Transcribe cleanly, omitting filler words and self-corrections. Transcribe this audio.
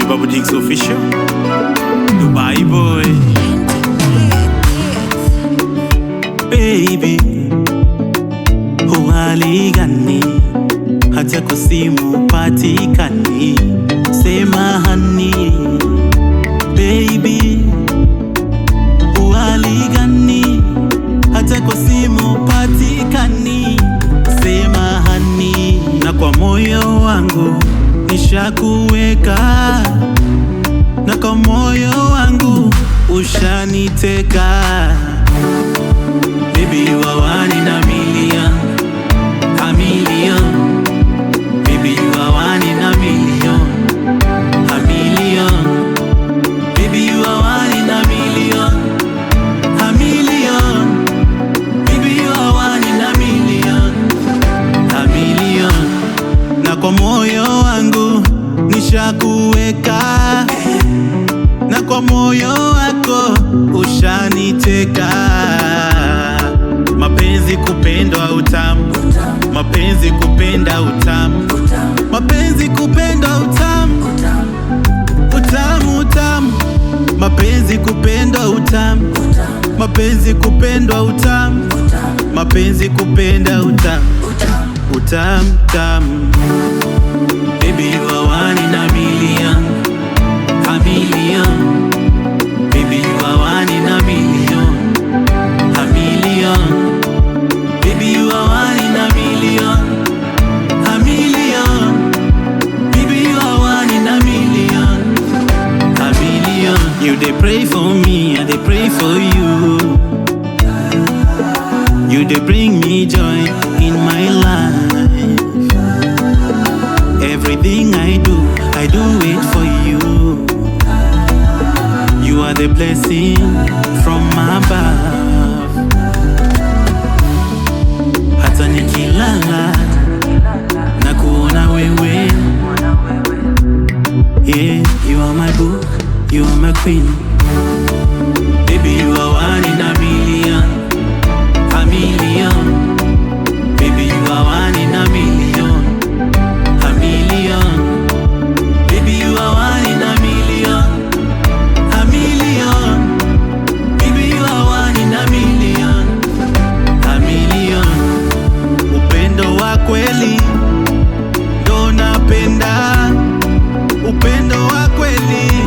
Babu Dix official, Dubai boy. Baby, uhali gani? Hata kwa simu patikani, sema hani. Baby, uhali gani? Hata kwa simu patikani, sema hani. Na kwa moyo wangu nishakuweka, na kwa moyo wangu ushaniteka. Baby, you are one in a million, a million. Baby, you are one in a million, a million. Baby, you are one in a million, a million. Baby, you are one in a million, a million. Na kwa moyo wangu nishakuweka, na kwa moyo wako ushaniteka. Mapenzi kupendwa utamu, mapenzi kupenda utamu, mapenzi kupenda utamu, utamu utamu. Mapenzi kupenda utamu, mapenzi kupendwa utamu, mapenzi kupenda utamu, utamu utamu. Baby, you are one in a million, a million. Baby, you are one in a million, a million. Baby, you are one in a million, a million. Baby, you are one in a million, a million. You they pray for me and they pray for you. You they bring me joy in my life. Everything I do it for you. You are the blessing from above. Hata nikilala na kuona wewe. Yeah, you are my boo, you are my queen. Baby, you are one in a million, a million. Baby, you are one in a million, a million. Baby, you are one in a million, a million. Baby, you are one in a million, a million. Upendo wa kweli ndo napenda, upendo wa kweli